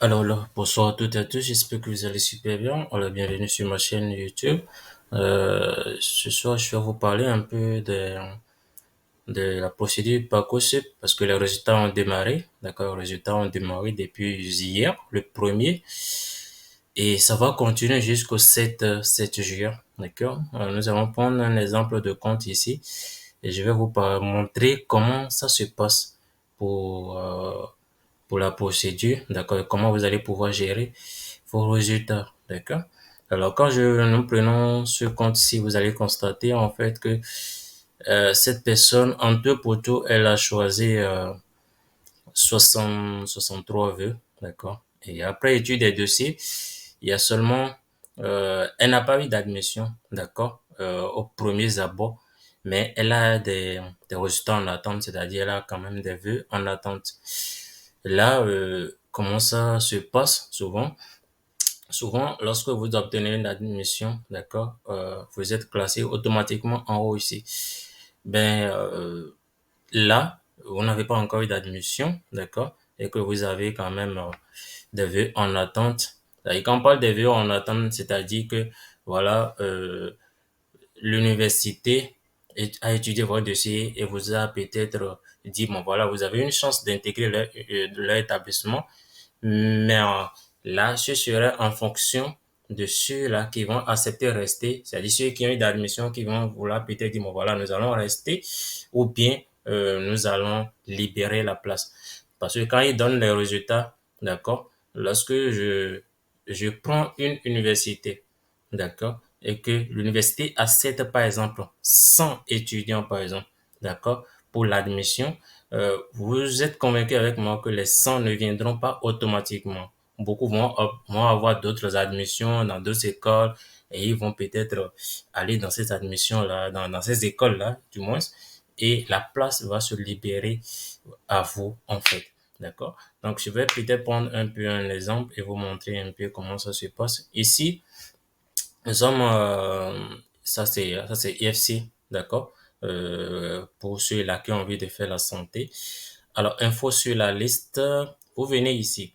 Alors là, bonsoir à toutes et à tous, j'espère que vous allez super bien. Alors, bienvenue sur ma chaîne YouTube. Ce soir, je vais vous parler un peu de la procédure Parcoursup parce que les résultats ont démarré. D'accord, les résultats ont démarré depuis hier, le premier, et ça va continuer jusqu'au 7 juillet. D'accord, nous allons prendre un exemple de compte ici et je vais vous montrer comment ça se passe pour, euh, pour la procédure, d'accord, comment vous allez pouvoir gérer vos résultats, d'accord. Alors, quand nous prenons ce compte-ci, vous allez constater en fait que cette personne, en deux poteaux, elle a choisi 63 vœux, d'accord. Et après étude des dossiers, il y a seulement, elle n'a pas eu d'admission, d'accord, au premier abord, mais elle a des résultats en attente, c'est-à-dire elle a quand même des vœux en attente. Là, comment ça se passe souvent? Souvent, lorsque vous obtenez une admission, d'accord, vous êtes classé automatiquement en haut ici. Ben, là, vous n'avez pas encore eu d'admission, d'accord, et que vous avez quand même des vœux en attente. Et quand on parle des vœux en attente, c'est-à-dire que, voilà, l'université a étudié votre dossier et vous a peut-être dit, bon, voilà, vous avez une chance d'intégrer leur établissement, mais là, ce serait en fonction de ceux-là qui vont accepter de rester, c'est-à-dire ceux qui ont eu d'admission, qui vont vouloir peut-être dire, bon voilà, nous allons rester, ou bien nous allons libérer la place. Parce que quand ils donnent les résultats, d'accord, lorsque je prends une université, d'accord, et que l'université accepte par exemple 100 étudiants, par exemple, d'accord, pour l'admission, vous êtes convaincu avec moi que les 100 ne viendront pas automatiquement. Beaucoup vont avoir d'autres admissions dans d'autres écoles et ils vont peut-être aller dans ces admissions-là, dans ces écoles-là, du moins, et la place va se libérer à vous, en fait. D'accord? Donc, je vais peut-être prendre un peu un exemple et vous montrer un peu comment ça se passe. Ici, nous sommes, ça c'est IFC, d'accord? Pour ceux-là qui ont envie de faire la santé. Alors, info sur la liste, vous venez ici.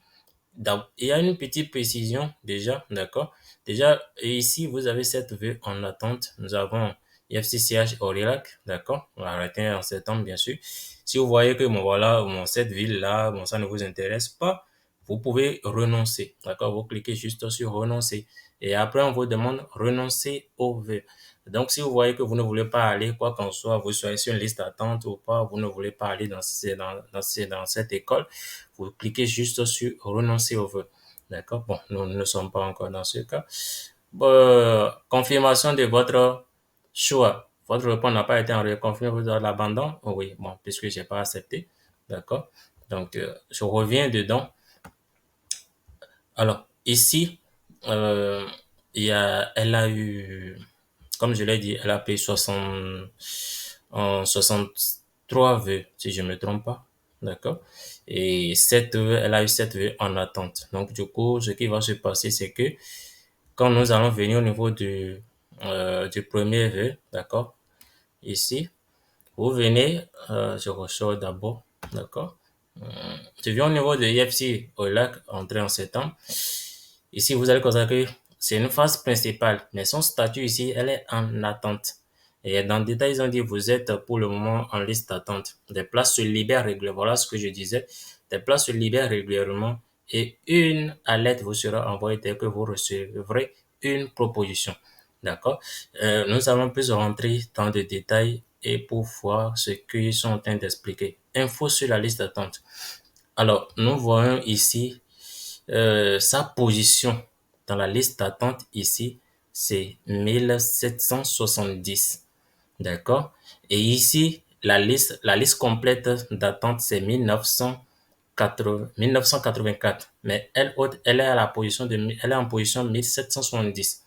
Il y a une petite précision déjà, d'accord? Déjà, ici, vous avez cette vue en attente. Nous avons IFCCH Aurillac, d'accord? On va arrêter en septembre, bien sûr. Si vous voyez que, bon, voilà, bon, cette ville-là, bon, ça ne vous intéresse pas, vous pouvez renoncer, d'accord? Vous cliquez juste sur renoncer. Et après, on vous demande renoncer au vœu. Donc, si vous voyez que vous ne voulez pas aller, quoi qu'en soit, vous soyez sur une liste d'attente ou pas, vous ne voulez pas aller dans cette école, vous cliquez juste sur renoncer au vœu. D'accord? Bon, nous ne sommes pas encore dans ce cas. Confirmation de votre choix. Votre réponse n'a pas été confirmée, vous avez l'abandon. Oh oui, bon, puisque j'ai pas accepté. D'accord? Donc, je reviens dedans. Alors, ici, euh, elle a eu, comme je l'ai dit, elle a payé 63 vœux, si je me trompe pas. D'accord? Et elle a eu 7 vœux en attente. Donc, du coup, ce qui va se passer, c'est que quand nous allons venir au niveau du premier vœu, d'accord? Ici, vous venez, je ressors d'abord, d'accord? Je viens au niveau de IFC au lac, entrée en septembre. Ici, vous allez constater que c'est une phase principale, mais son statut ici, elle est en attente. Et dans le détail, ils ont dit, vous êtes pour le moment en liste d'attente. Des places se libèrent régulièrement. Voilà ce que je disais. Des places se libèrent régulièrement et une alerte vous sera envoyée dès que vous recevrez une proposition. D'accord? Nous allons plus rentrer dans le détail et pour voir ce qu'ils sont en train d'expliquer. Info sur la liste d'attente. Alors, nous voyons ici sa position dans la liste d'attente ici, c'est 1770. D'accord? Et ici, la liste complète d'attente, c'est 1984. Mais elle est à la position elle est en position 1770.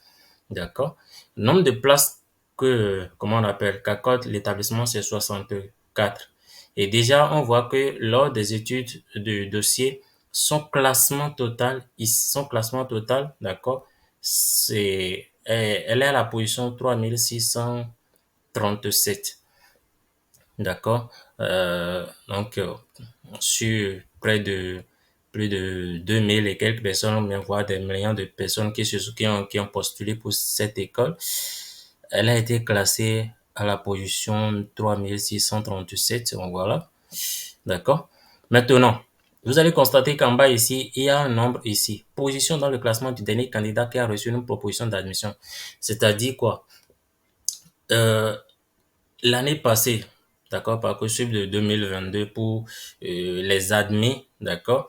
D'accord? Le nombre de places comment on appelle, qu'accorde l'établissement, c'est 64. Et déjà, on voit que lors des études de dossier, son classement total, d'accord, elle est à la position 3637. D'accord? Donc, sur plus de 2000 et quelques personnes, mais voire des millions de personnes qui ont postulé pour cette école. Elle a été classée à la position 3637, donc voilà. D'accord? Maintenant, vous allez constater qu'en bas ici, il y a un nombre ici. Position dans le classement du dernier candidat qui a reçu une proposition d'admission. C'est-à-dire quoi? L'année passée, d'accord, Parcoursup de 2022 pour les admis, d'accord,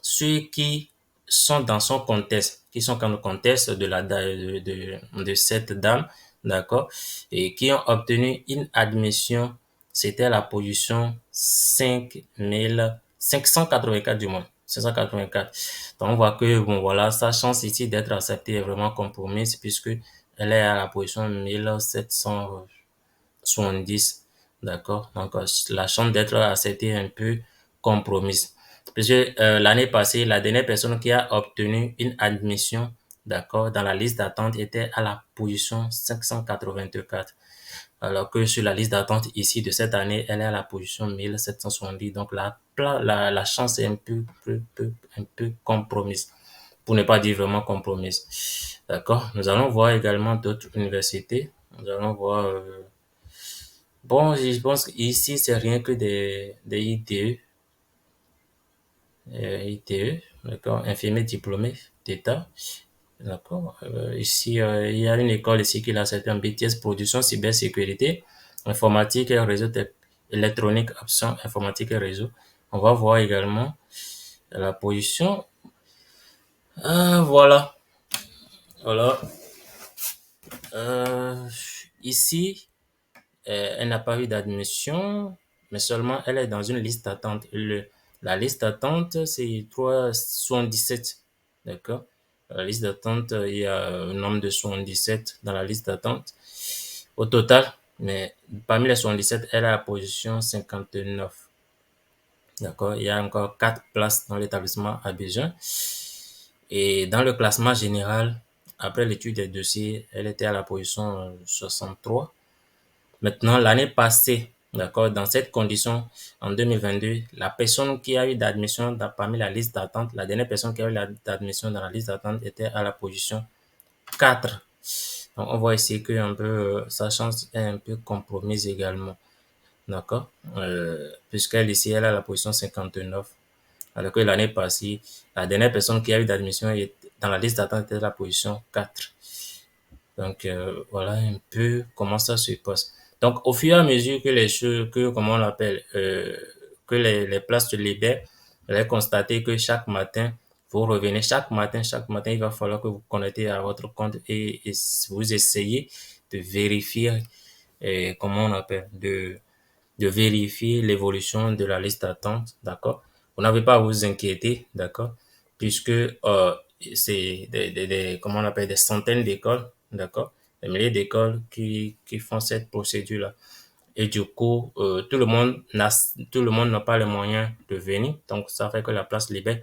ceux qui sont dans son contexte, qui sont dans le contexte de cette dame, d'accord, et qui ont obtenu une admission, c'était la position 5584 du moins. 584. Donc, on voit que, bon, voilà, sa chance ici d'être acceptée est vraiment compromise puisque elle est à la position 1700, 70, d'accord? Donc, la chance d'être acceptée est un peu compromise. Parce que l'année passée, la dernière personne qui a obtenu une admission, d'accord, dans la liste d'attente était à la position 584. Alors que sur la liste d'attente ici de cette année, elle est à la position 1770. Donc, la chance est un peu compromise. Pour ne pas dire vraiment compromise. D'accord? Nous allons voir également d'autres universités. Nous allons voir bon, je pense qu'ici, c'est rien que des ITE, ITE, d'accord, infirmier diplômé d'État, d'accord. Ici, il y a une école ici qui a accepté un BTS production cybersécurité, informatique et réseau électronique, option informatique et réseau. On va voir également la position. Voilà, voilà. Ici, elle n'a pas eu d'admission, mais seulement elle est dans une liste d'attente. La liste d'attente, c'est 377. D'accord? La liste d'attente, il y a un nombre de 77 dans la liste d'attente au total. Mais parmi les 77, elle a la position 59. D'accord? Il y a encore 4 places dans l'établissement à Béziers. Et dans le classement général, après l'étude des dossiers, elle était à la position 63. Maintenant, l'année passée, d'accord, dans cette condition, en 2022, la personne qui a eu d'admission parmi la liste d'attente, la dernière personne qui a eu d'admission dans la liste d'attente était à la position 4. Donc, on voit ici que un peu, sa chance est un peu compromise également. D'accord? Puisqu'elle ici, elle a la position 59. Alors que l'année passée, la dernière personne qui a eu d'admission dans la liste d'attente était à la position 4. Donc, voilà un peu comment ça se passe. Donc, au fur et à mesure que les choses, comment on l'appelle, que les places se libèrent, vous allez constater que chaque matin, vous revenez, chaque matin, il va falloir que vous connectez à votre compte et vous essayez de vérifier, comment on appelle, de vérifier l'évolution de la liste d'attente, d'accord? Vous n'avez pas à vous inquiéter, d'accord? Puisque c'est comment on appelle, des centaines d'écoles, d'accord? Des milliers d'écoles qui font cette procédure-là. Et du coup, tout le monde n'a pas les moyens de venir, donc ça fait que la place libère.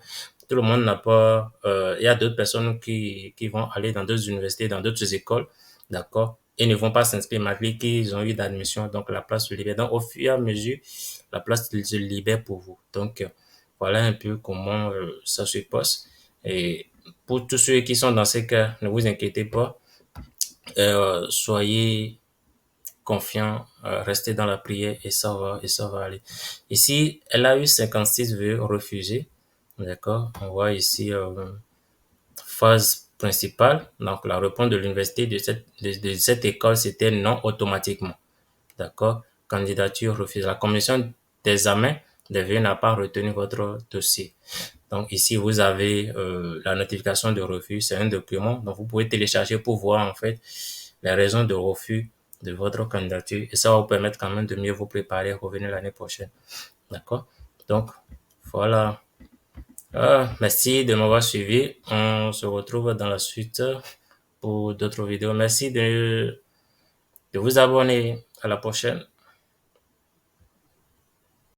Tout le monde n'a pas, il y a d'autres personnes qui vont aller dans d'autres universités, dans d'autres écoles, d'accord, et ne vont pas s'inscrire malgré qu'ils ont eu d'admission, donc la place se libère. Donc au fur et à mesure, la place se libère pour vous. Donc voilà un peu comment ça se passe. Et pour tous ceux qui sont dans ces cas, ne vous inquiétez pas, soyez confiant, rester dans la prière et ça va aller. Ici, elle a eu 56 vœux refusés. D'accord? On voit ici phase principale. Donc, la réponse de l'université de cette école, c'était non automatiquement. D'accord? Candidature refusée. La commission d'examen des vœux n'a pas retenu votre dossier. Donc, ici, vous avez la notification de refus. C'est un document. Donc, vous pouvez télécharger pour voir, en fait, les raisons de refus de votre candidature. Et ça va vous permettre quand même de mieux vous préparer à revenir l'année prochaine. D'accord? Donc, voilà. Merci de m'avoir suivi. On se retrouve dans la suite pour d'autres vidéos. Merci de vous abonner. À la prochaine.